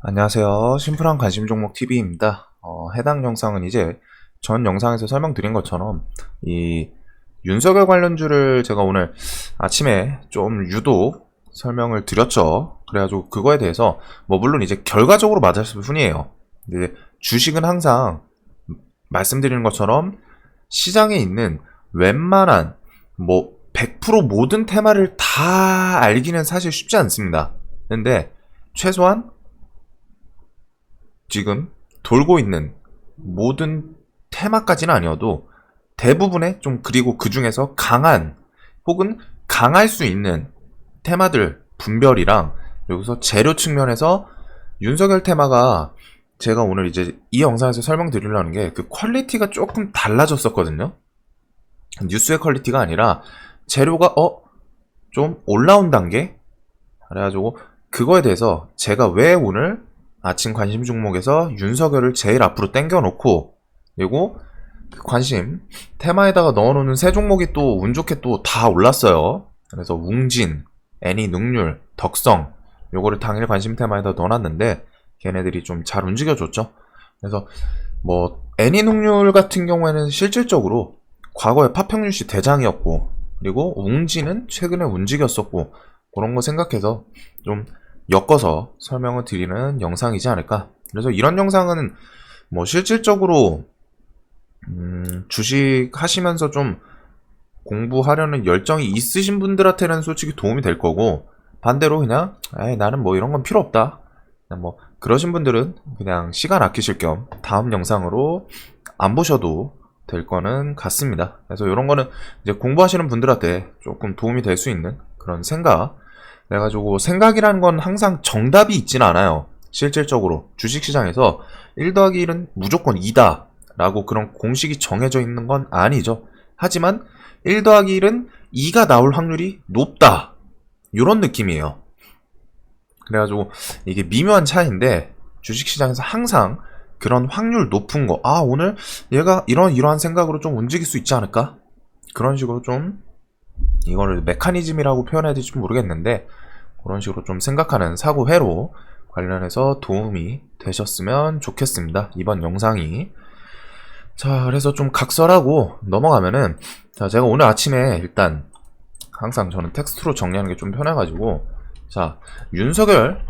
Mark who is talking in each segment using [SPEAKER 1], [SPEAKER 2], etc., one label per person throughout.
[SPEAKER 1] 안녕하세요. 심플한 관심 종목 TV입니다. 해당 영상은 이제 전 영상에서 설명드린 것처럼 이 윤석열 관련주를 제가 오늘 아침에 좀 유독 설명을 드렸죠. 그래가지고 그거에 대해서 물론 이제 결과적으로 맞았을 뿐이에요. 근데 주식은 항상 말씀드리는 것처럼 시장에 있는 웬만한 100% 모든 테마를 다 알기는 사실 쉽지 않습니다. 근데 최소한 지금 돌고 있는 모든 테마까지는 아니어도 대부분의 좀, 그리고 그 중에서 강한 혹은 강할 수 있는 테마들 분별이랑, 여기서 재료 측면에서 윤석열 테마가 제가 오늘 이제 이 영상에서 설명드리려는 게 그 퀄리티가 조금 달라졌었거든요. 뉴스의 퀄리티가 아니라 재료가 좀 올라온 단계. 그래가지고 그거에 대해서 제가 왜 오늘 아침 관심 종목에서 윤석열을 제일 앞으로 당겨놓고, 그리고 그 관심 테마에다가 넣어놓는 세 종목이 또 운 좋게 또 다 올랐어요. 그래서 웅진, 애니눅률, 덕성, 요거를 당일 관심 테마에다 넣어놨는데 걔네들이 좀 잘 움직여줬죠. 그래서 애니눅률 같은 경우에는 실질적으로 과거에 파평유씨 대장이었고, 그리고 웅진은 최근에 움직였었고, 그런 거 생각해서 좀 엮어서 설명을 드리는 영상이지 않을까. 그래서 이런 영상은 실질적으로 주식 하시면서 좀 공부하려는 열정이 있으신 분들한테는 솔직히 도움이 될 거고, 반대로 그냥 나는 이런 건 필요 없다, 그냥 그러신 분들은 그냥 시간 아끼실 겸 다음 영상으로 안 보셔도 될 거는 같습니다. 그래서 이런 거는 이제 공부하시는 분들한테 조금 도움이 될 수 있는 그런 생각. 그래가지고 생각이라는 건 항상 정답이 있지는 않아요. 실질적으로 주식시장에서 1 더하기 1은 무조건 2다 라고 그런 공식이 정해져 있는 건 아니죠. 하지만 1 더하기 1은 2가 나올 확률이 높다, 요런 느낌이에요. 그래가지고 이게 미묘한 차이인데, 주식시장에서 항상 그런 확률 높은 거, 오늘 얘가 이러한 생각으로 좀 움직일 수 있지 않을까? 그런 식으로 좀, 이거를 메커니즘이라고 표현해야 될지 모르겠는데, 그런 식으로 좀 생각하는 사고회로 관련해서 도움이 되셨으면 좋겠습니다, 이번 영상이. 자, 그래서 좀 각설하고 넘어가면은, 자, 제가 오늘 아침에 일단 항상 저는 텍스트로 정리하는 게 좀 편해가지고, 자, 윤석열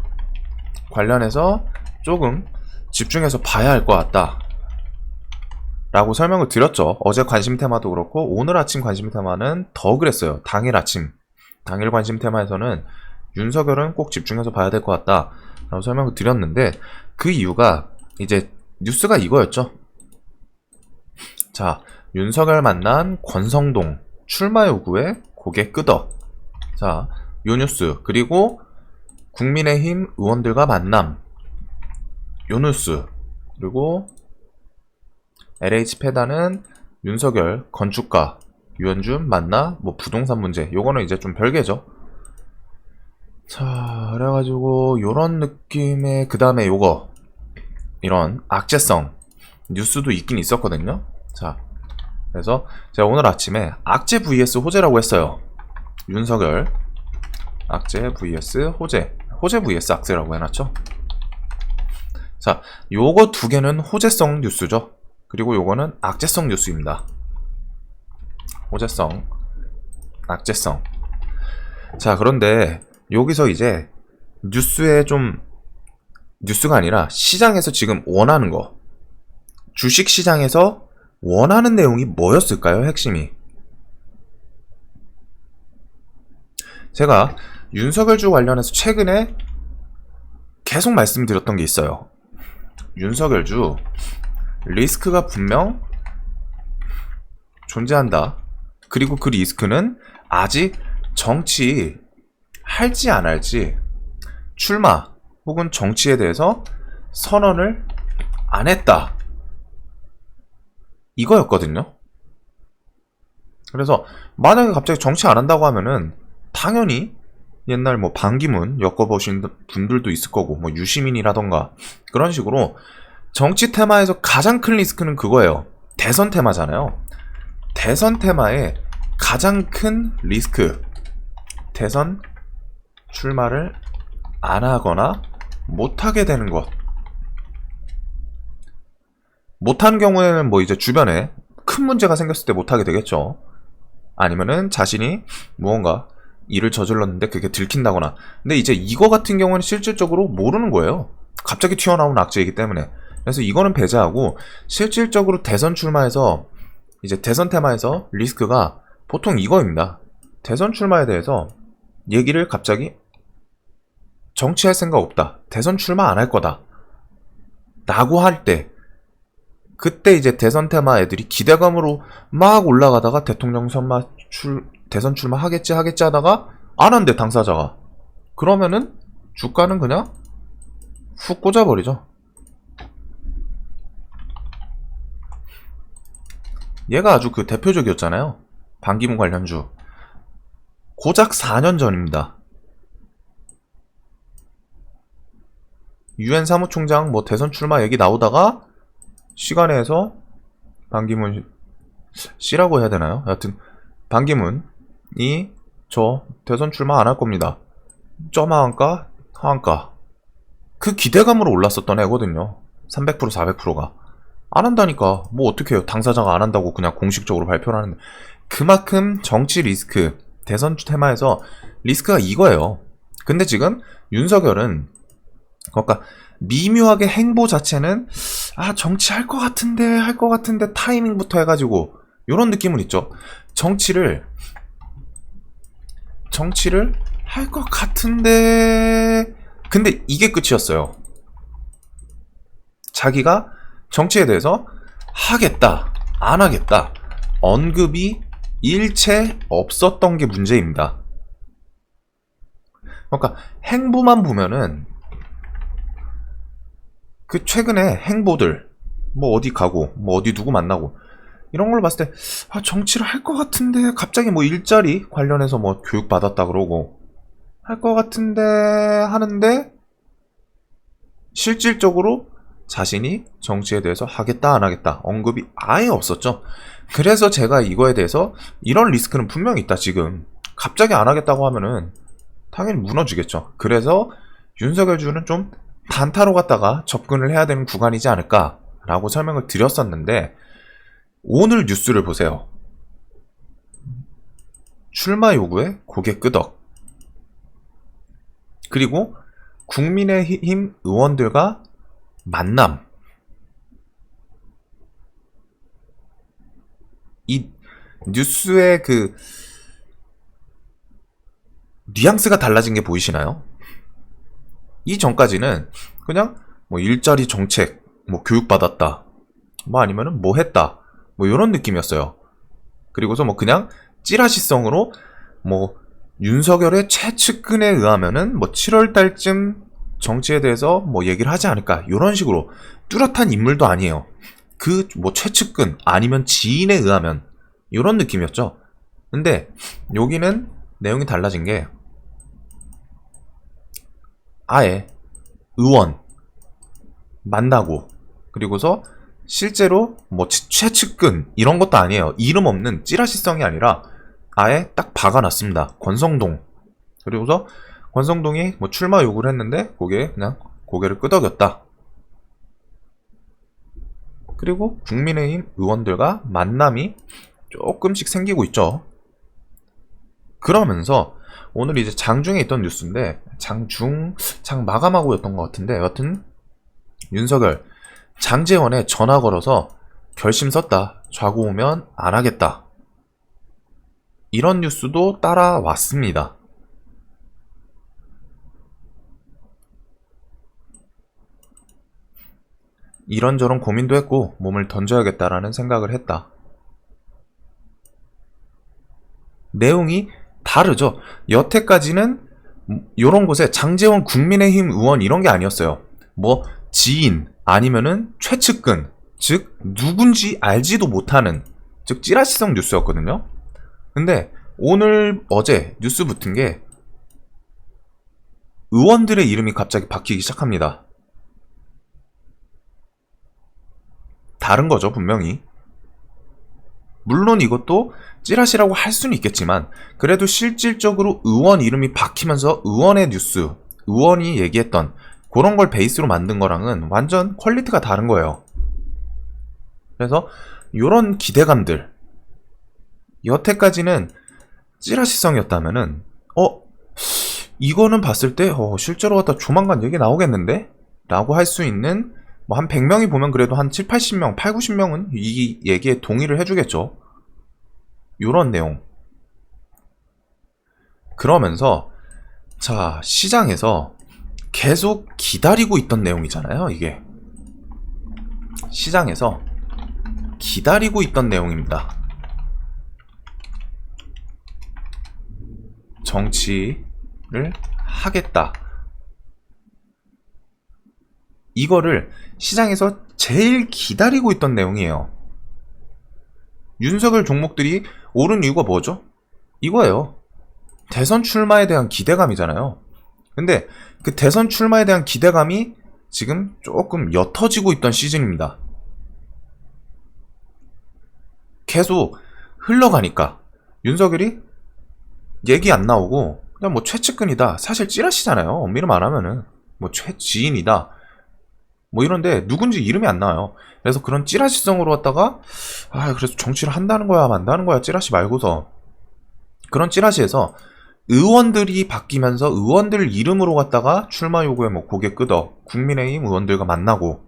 [SPEAKER 1] 관련해서 조금 집중해서 봐야 할 것 같다 라고 설명을 드렸죠. 어제 관심 테마도 그렇고 오늘 아침 관심 테마는 더 그랬어요. 당일 아침, 당일 관심 테마에서는 윤석열은 꼭 집중해서 봐야 될 것 같다 라고 설명을 드렸는데, 그 이유가 이제 뉴스가 이거였죠. 자, 윤석열 만난 권성동 출마 요구에 고개 끄덕. 자, 요 뉴스, 그리고 국민의힘 의원들과 만남, 요 뉴스, 그리고 LH 패단은 윤석열 건축가 유현준 만나 부동산 문제, 요거는 이제 좀 별개죠. 자, 그래가지고 요런 느낌의, 그 다음에 요거 이런 악재성 뉴스도 있긴 있었거든요. 자, 그래서 제가 오늘 아침에 악재 vs 호재라고 했어요. 윤석열 악재 vs 호재, 호재 vs 악재라고 해놨죠. 자, 요거 두 개는 호재성 뉴스죠. 그리고 요거는 악재성 뉴스입니다. 호재성, 악재성. 자, 그런데 여기서 이제 뉴스가 아니라 시장에서 지금 원하는 거, 주식 시장에서 원하는 내용이 뭐였을까요? 핵심이. 제가 윤석열주 관련해서 최근에 계속 말씀드렸던 게 있어요. 윤석열주 리스크가 분명 존재한다. 그리고 그 리스크는 아직 정치 할지 안 할지, 출마 혹은 정치에 대해서 선언을 안 했다, 이거였거든요. 그래서 만약에 갑자기 정치 안 한다고 하면은 당연히 옛날 반기문 엮어보신 분들도 있을 거고, 유시민이라던가 그런 식으로 정치 테마에서 가장 큰 리스크는 그거예요. 대선 테마잖아요. 대선 테마의 가장 큰 리스크, 대선 출마를 안 하거나 못하게 되는 것. 못하는 경우에는 뭐 이제 주변에 큰 문제가 생겼을 때 못하게 되겠죠. 아니면은 자신이 무언가 일을 저질렀는데 그게 들킨다거나. 근데 이제 이거 같은 경우는 실질적으로 모르는 거예요. 갑자기 튀어나온 악재이기 때문에. 그래서 이거는 배제하고 실질적으로 대선 출마해서 이제 대선 테마에서 리스크가 보통 이거입니다. 대선 출마에 대해서 얘기를 갑자기 정치할 생각 없다. 대선 출마 안 할 거다. 라고 할 때 그때 이제 대선 테마 애들이 기대감으로 막 올라가다가 대통령 대선 출마 하겠지 하다가 안 한대 당사자가. 그러면은 주가는 그냥 훅 꽂아버리죠. 얘가 아주 그 대표적이었잖아요. 반기문 관련주. 고작 4년 전입니다. 유엔 사무총장 뭐 대선 출마 얘기 나오다가 시간에서 반기문 씨라고 해야 되나요? 여하튼 반기문이 저 대선 출마 안 할 겁니다. 점하한가 하한가 그 기대감으로 올랐었던 애거든요. 300% 400%가 안 한다니까 뭐 어떡해요. 당사자가 안 한다고 그냥 공식적으로 발표를 하는데. 그만큼 정치 리스크 대선 테마에서 리스크가 이거예요. 근데 지금 윤석열은 그러니까 미묘하게 행보 자체는 정치할 것 같은데 타이밍부터 해가지고 요런 느낌은 있죠. 정치를 할 것 같은데 근데 이게 끝이었어요. 자기가 정치에 대해서 하겠다 안 하겠다 언급이 일체 없었던 게 문제입니다. 그러니까 행보만 보면은 그 최근에 행보들 뭐 어디 가고 뭐 어디 누구 만나고 이런 걸 봤을 때 정치를 할 것 같은데 갑자기 뭐 일자리 관련해서 뭐 교육 받았다 그러고 할 것 같은데 하는데 실질적으로 자신이 정치에 대해서 하겠다 안 하겠다 언급이 아예 없었죠. 그래서 제가 이거에 대해서 이런 리스크는 분명히 있다. 지금 갑자기 안 하겠다고 하면은 당연히 무너지겠죠. 그래서 윤석열 주는 좀 단타로 갔다가 접근을 해야 되는 구간이지 않을까라고 설명을 드렸었는데 오늘 뉴스를 보세요. 출마 요구에 고개 끄덕. 그리고 국민의힘 의원들과 만남. 이 뉴스의 그 뉘앙스가 달라진 게 보이시나요? 이전까지는 그냥 뭐 일자리 정책, 뭐 교육받았다, 뭐 아니면은 뭐 했다, 뭐 이런 느낌이었어요. 그리고서 뭐 그냥 찌라시성으로 뭐 윤석열의 최측근에 의하면은 뭐 7월 달쯤 정치에 대해서 뭐 얘기를 하지 않을까 이런 식으로 뚜렷한 인물도 아니에요. 그 뭐 최측근 아니면 지인에 의하면 이런 느낌이었죠. 근데 여기는 내용이 달라진 게 아예 의원 만나고 그리고서 실제로 뭐 최측근 이런 것도 아니에요. 이름 없는 찌라시성이 아니라 아예 딱 박아놨습니다. 권성동. 그리고서 권성동이 뭐 출마 요구를 했는데 거기에 그냥 고개를 끄덕였다. 그리고 국민의힘 의원들과 만남이 조금씩 생기고 있죠. 그러면서 오늘 이제 장중에 있던 뉴스인데 장 마감하고였던 것 같은데 여튼 윤석열 장제원에 전화 걸어서 결심 썼다. 좌고 오면 안 하겠다. 이런 뉴스도 따라왔습니다. 이런저런 고민도 했고 몸을 던져야겠다라는 생각을 했다. 내용이 다르죠. 여태까지는 이런 곳에 장제원 국민의힘 의원 이런 게 아니었어요. 뭐 지인 아니면은 최측근, 즉 누군지 알지도 못하는 즉 찌라시성 뉴스였거든요. 근데 오늘 어제 뉴스 붙은 게 의원들의 이름이 갑자기 바뀌기 시작합니다. 다른 거죠, 분명히. 물론 이것도 찌라시라고 할 수는 있겠지만 그래도 실질적으로 의원 이름이 바뀌면서 의원의 뉴스, 의원이 얘기했던 그런 걸 베이스로 만든 거랑은 완전 퀄리티가 다른 거예요. 그래서 요런 기대감들, 여태까지는 찌라시성이었다면은 이거는 봤을 때 실제로 갖다 조만간 얘기 나오겠는데? 라고 할 수 있는 뭐 한 100명이 보면 그래도 한 7, 80명, 8, 90명은 이 얘기에 동의를 해주겠죠. 요런 내용. 그러면서 자, 시장에서 계속 기다리고 있던 내용이잖아요, 이게. 시장에서 기다리고 있던 내용입니다. 정치를 하겠다. 이거를 시장에서 제일 기다리고 있던 내용이에요. 윤석열 종목들이 오른 이유가 뭐죠? 이거예요. 대선 출마에 대한 기대감이잖아요. 근데 그 대선 출마에 대한 기대감이 지금 조금 옅어지고 있던 시즌입니다. 계속 흘러가니까 윤석열이 얘기 안 나오고 그냥 뭐 최측근이다. 사실 찌라시잖아요. 엄밀히 말하면은 뭐 최지인이다. 뭐 이런데 누군지 이름이 안 나와요. 그래서 그런 찌라시성으로 왔다가 그래서 정치를 한다는 거야 만다는 거야 찌라시 말고서 그런 찌라시에서 의원들이 바뀌면서 의원들 이름으로 갔다가 출마 요구에 뭐 고개 끄덕 국민의힘 의원들과 만나고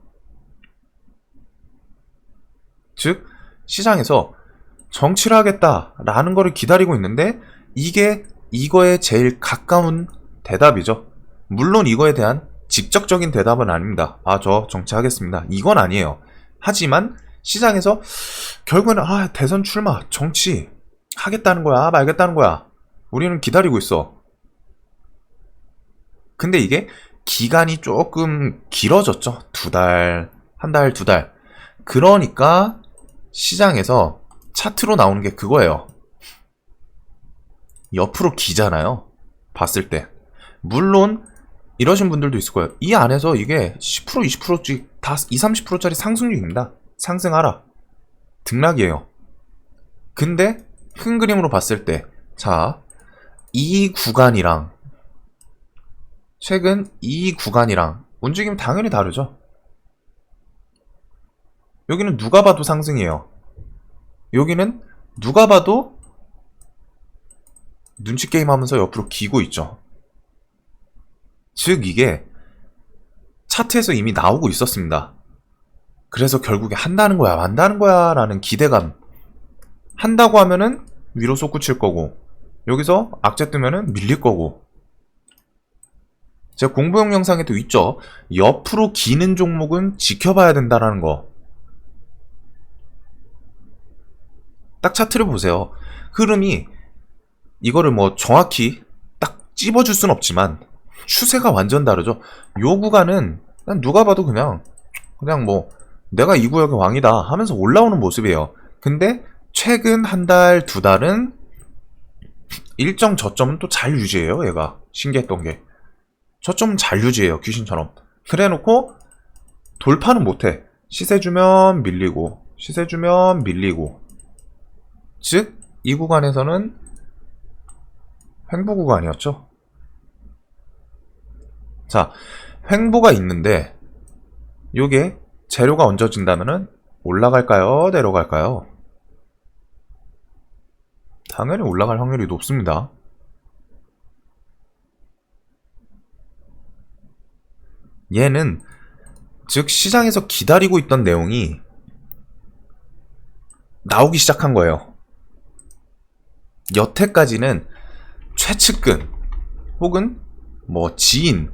[SPEAKER 1] 즉 시장에서 정치를 하겠다라는 거를 기다리고 있는데 이거에 제일 가까운 대답이죠. 물론 이거에 대한 직접적인 대답은 아닙니다. 저 정치하겠습니다. 이건 아니에요. 하지만 시장에서 결국에는 대선 출마, 정치 하겠다는 거야, 말겠다는 거야. 우리는 기다리고 있어. 근데 이게 기간이 조금 길어졌죠. 2달, 1달, 2달. 그러니까 시장에서 차트로 나오는 게 그거예요. 옆으로 기잖아요. 봤을 때. 물론 이러신 분들도 있을 거예요. 이 안에서 이게 10%, 20%씩 다 20, 30%짜리 상승률입니다. 상승하라. 등락이에요. 근데 큰 그림으로 봤을 때 자, 이 구간이랑 최근 이 구간이랑 움직임 당연히 다르죠. 여기는 누가 봐도 상승이에요. 여기는 누가 봐도 눈치 게임 하면서 옆으로 기고 있죠. 즉 이게 차트에서 이미 나오고 있었습니다. 그래서 결국에 한다는 거야 만다는 거야 라는 기대감. 한다고 하면은 위로 솟구칠 거고 여기서 악재 뜨면은 밀릴 거고. 제가 공부용 영상에도 있죠. 옆으로 기는 종목은 지켜봐야 된다라는 거. 딱 차트를 보세요. 흐름이 이거를 뭐 정확히 딱 찝어줄 순 없지만 추세가 완전 다르죠. 요 구간은 누가 봐도 그냥 뭐 내가 이 구역의 왕이다 하면서 올라오는 모습이에요. 근데 최근 한 달, 2달은 일정 저점은 또 잘 유지해요. 얘가 신기했던 게 저점은 잘 유지해요. 귀신처럼. 그래놓고 돌파는 못해. 시세 주면 밀리고 시세 주면 밀리고. 즉 이 구간에서는 횡보 구간이었죠. 자, 횡보가 있는데 요게 재료가 얹어진다면은 올라갈까요? 내려갈까요? 당연히 올라갈 확률이 높습니다. 얘는 즉 시장에서 기다리고 있던 내용이 나오기 시작한 거예요. 여태까지는 최측근 혹은 뭐 지인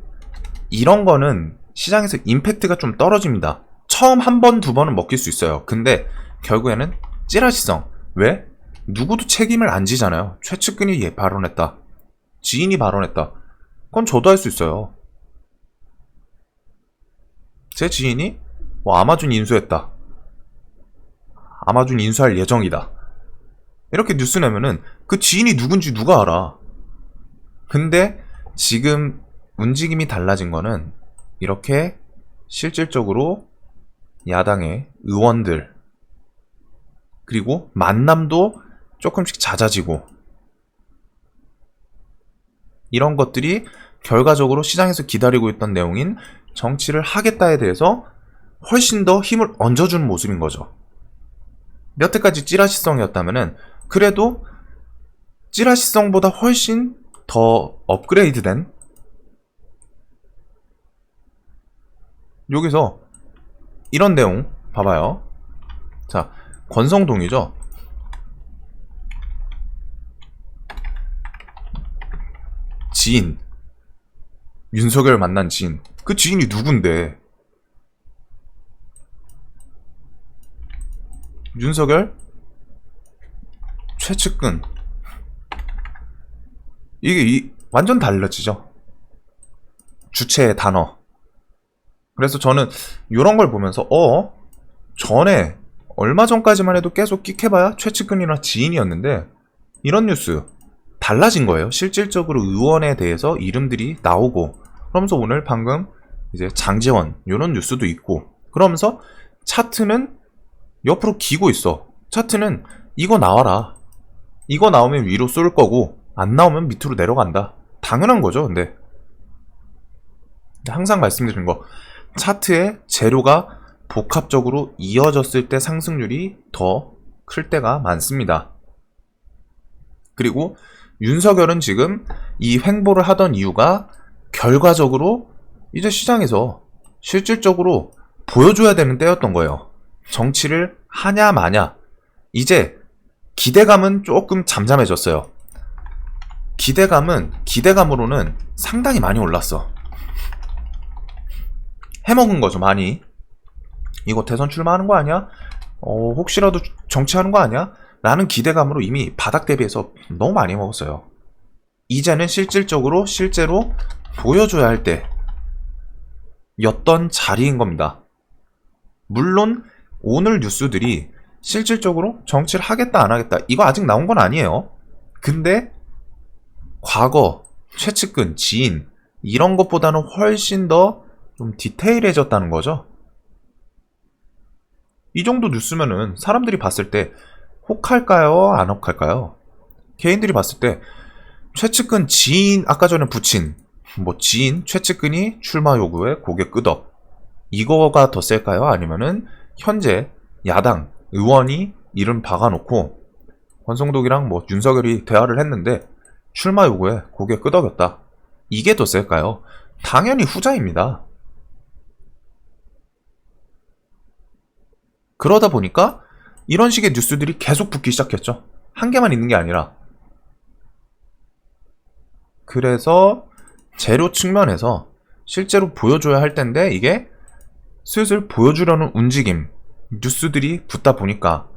[SPEAKER 1] 이런 거는 시장에서 임팩트가 좀 떨어집니다. 처음 한 번, 두 번은 먹힐 수 있어요. 근데 결국에는 찌라시성. 왜? 누구도 책임을 안 지잖아요. 최측근이 발언했다. 지인이 발언했다. 그건 저도 할 수 있어요. 제 지인이 뭐 아마존 인수했다. 아마존 인수할 예정이다. 이렇게 뉴스 내면은 그 지인이 누군지 누가 알아. 근데 지금 움직임이 달라진 거는 이렇게 실질적으로 야당의 의원들 그리고 만남도 조금씩 잦아지고 이런 것들이 결과적으로 시장에서 기다리고 있던 내용인 정치를 하겠다에 대해서 훨씬 더 힘을 얹어주는 모습인 거죠. 여태까지 찌라시성이었다면은 그래도 찌라시성보다 훨씬 더 업그레이드된, 여기서 이런 내용 봐봐요. 자, 권성동이죠. 지인, 윤석열 만난 지인. 그 지인이 누군데? 윤석열, 최측근. 이게 완전 달라지죠. 주체의 단어. 그래서 저는 이런 걸 보면서 전에 얼마 전까지만 해도 계속 끽해봐야 최측근이나 지인이었는데 이런 뉴스 달라진 거예요. 실질적으로 의원에 대해서 이름들이 나오고, 그러면서 오늘 방금 이제 장제원 이런 뉴스도 있고, 그러면서 차트는 옆으로 기고 있어. 차트는 이거 나와라, 이거 나오면 위로 쏠 거고 안 나오면 밑으로 내려간다. 당연한 거죠. 근데 항상 말씀드린 거, 차트의 재료가 복합적으로 이어졌을 때 상승률이 더 클 때가 많습니다. 그리고 윤석열은 지금 이 횡보를 하던 이유가 결과적으로 이제 시장에서 실질적으로 보여줘야 되는 때였던 거예요. 정치를 하냐 마냐. 이제 기대감은 조금 잠잠해졌어요. 기대감으로는 상당히 많이 올랐어. 해먹은 거죠, 많이. 이거 대선 출마하는 거 아니야? 혹시라도 정치하는 거 아니야? 라는 기대감으로 이미 바닥 대비해서 너무 많이 먹었어요. 이제는 실제로 보여줘야 할 때였던 자리인 겁니다. 물론 오늘 뉴스들이 실질적으로 정치를 하겠다 안 하겠다 이거 아직 나온 건 아니에요. 근데 과거 최측근, 지인 이런 것보다는 훨씬 더 좀 디테일해졌다는 거죠. 이 정도 뉴스면은 사람들이 봤을 때 혹할까요? 안 혹할까요? 개인들이 봤을 때 최측근, 지인, 아까 전에 붙인 지인, 최측근이 출마 요구에 고개 끄덕, 이거가 더 셀까요? 아니면은 현재 야당 의원이 이름 박아놓고 권성동이랑 윤석열이 대화를 했는데 출마 요구에 고개 끄덕였다, 이게 더 셀까요? 당연히 후자입니다. 그러다 보니까 이런 식의 뉴스들이 계속 붙기 시작했죠. 한 개만 있는 게 아니라. 그래서 재료 측면에서 실제로 보여줘야 할 텐데 이게 슬슬 보여주려는 움직임, 뉴스들이 붙다 보니까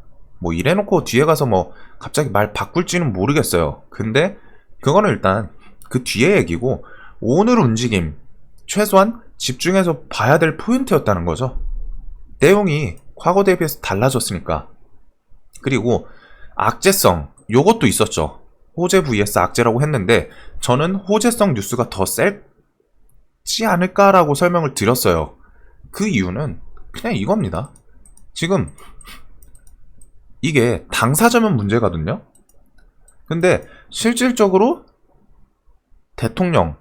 [SPEAKER 1] 이래놓고 뒤에 가서 갑자기 말 바꿀지는 모르겠어요. 근데 그거는 일단 그 뒤에 얘기고, 오늘 움직임 최소한 집중해서 봐야 될 포인트였다는 거죠. 내용이 과거 대비해서 달라졌으니까. 그리고 악재성 요것도 있었죠. 호재 vs 악재라고 했는데 저는 호재성 뉴스가 더 셀지 않을까라고 설명을 드렸어요. 그 이유는 그냥 이겁니다. 지금 이게 당사자면 문제거든요. 근데 실질적으로 대통령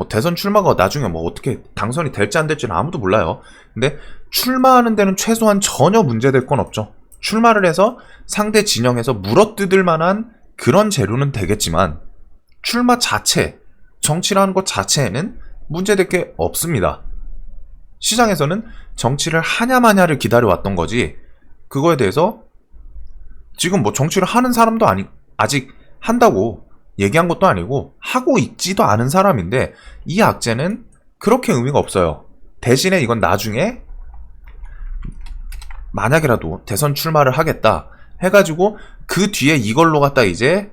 [SPEAKER 1] 대선 출마가 나중에 어떻게 당선이 될지 안 될지는 아무도 몰라요. 근데 출마하는 데는 최소한 전혀 문제될 건 없죠. 출마를 해서 상대 진영에서 물어뜯을 만한 그런 재료는 되겠지만 출마 자체, 정치라는 것 자체에는 문제될 게 없습니다. 시장에서는 정치를 하냐 마냐를 기다려왔던 거지, 그거에 대해서 지금 정치를 하는 사람도 아직 한다고 얘기한 것도 아니고 하고 있지도 않은 사람인데 이 악재는 그렇게 의미가 없어요. 대신에 이건 나중에 만약이라도 대선 출마를 하겠다 해가지고 그 뒤에 이걸로 갖다 이제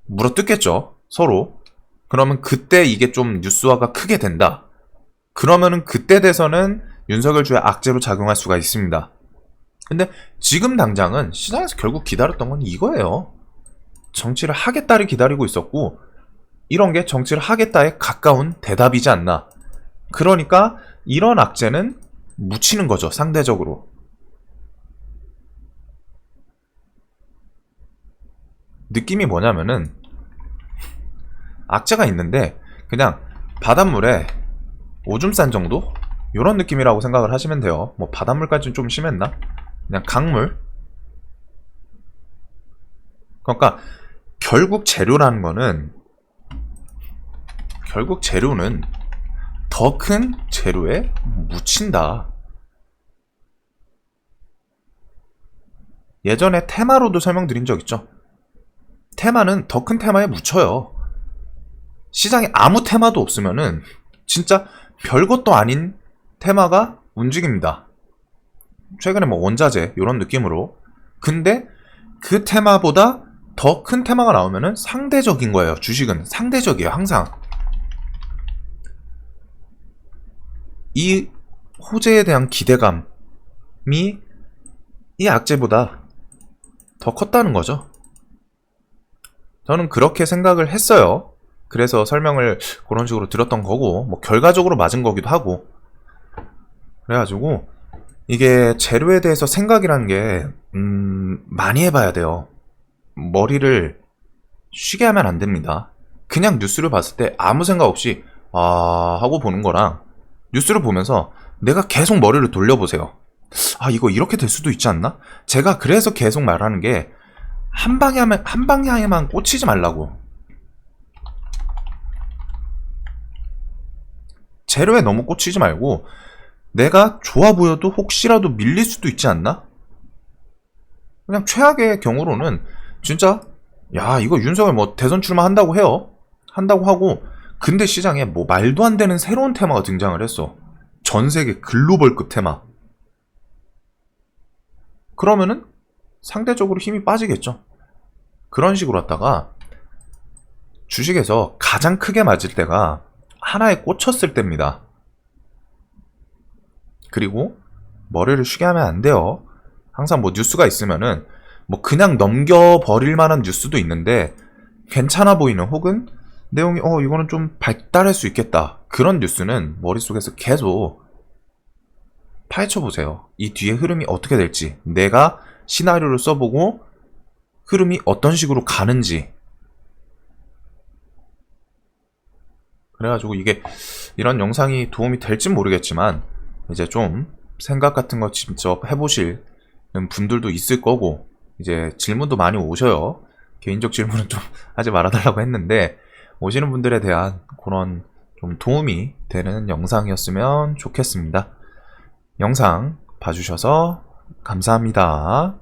[SPEAKER 1] 물어뜯겠죠, 서로. 그러면 그때 이게 좀 뉴스화가 크게 된다. 그러면은 그때 돼서는 윤석열 주의 악재로 작용할 수가 있습니다. 근데 지금 당장은 시장에서 결국 기다렸던 건 이거예요. 정치를 하겠다를 기다리고 있었고, 이런 게 정치를 하겠다에 가까운 대답이지 않나. 그러니까 이런 악재는 묻히는 거죠, 상대적으로. 느낌이 뭐냐면은 악재가 있는데 그냥 바닷물에 오줌 싼 정도? 요런 느낌이라고 생각을 하시면 돼요. 뭐 바닷물까지는 좀 심했나? 그냥 강물? 그러니까 결국 재료는 더 큰 재료에 묻힌다. 예전에 테마로도 설명드린 적 있죠. 테마는 더 큰 테마에 묻혀요. 시장에 아무 테마도 없으면은 진짜 별것도 아닌 테마가 움직입니다. 최근에 뭐 원자재 이런 느낌으로. 근데 그 테마보다 더 큰 테마가 나오면은 상대적인 거예요. 주식은 상대적이에요. 항상 이 호재에 대한 기대감이 이 악재보다 더 컸다는 거죠. 저는 그렇게 생각을 했어요. 그래서 설명을 그런 식으로 드렸던 거고, 뭐 결과적으로 맞은 거기도 하고. 그래가지고 이게 재료에 대해서 생각이라는 게 많이 해봐야 돼요. 머리를 쉬게 하면 안 됩니다. 그냥 뉴스를 봤을 때 아무 생각 없이 하고 보는 거랑, 뉴스를 보면서 내가 계속 머리를 돌려보세요. 이거 이렇게 될 수도 있지 않나? 제가 그래서 계속 말하는 게 한 방향에만 꽂히지 말라고. 재료에 너무 꽂히지 말고, 내가 좋아 보여도 혹시라도 밀릴 수도 있지 않나? 그냥 최악의 경우로는 진짜 이거 윤석열 뭐 대선 출마한다고 해요. 한다고 하고, 근데 시장에 뭐 말도 안 되는 새로운 테마가 등장을 했어. 전 세계 글로벌급 테마. 그러면은 상대적으로 힘이 빠지겠죠. 그런 식으로 하다가 주식에서 가장 크게 맞을 때가 하나에 꽂혔을 때입니다. 그리고 머리를 쉬게 하면 안 돼요. 항상 뭐 뉴스가 있으면은 뭐 그냥 넘겨버릴 만한 뉴스도 있는데, 괜찮아 보이는, 혹은 내용이 이거는 좀 발달할 수 있겠다, 그런 뉴스는 머릿속에서 계속 파헤쳐 보세요. 이 뒤에 흐름이 어떻게 될지, 내가 시나리오를 써보고 흐름이 어떤 식으로 가는지. 그래가지고 이게 이런 영상이 도움이 될진 모르겠지만, 이제 좀 생각 같은 거 직접 해보실 분들도 있을 거고, 이제 질문도 많이 오셔요. 개인적 질문은 좀 하지 말아달라고 했는데, 오시는 분들에 대한 그런 좀 도움이 되는 영상이었으면 좋겠습니다. 영상 봐주셔서 감사합니다.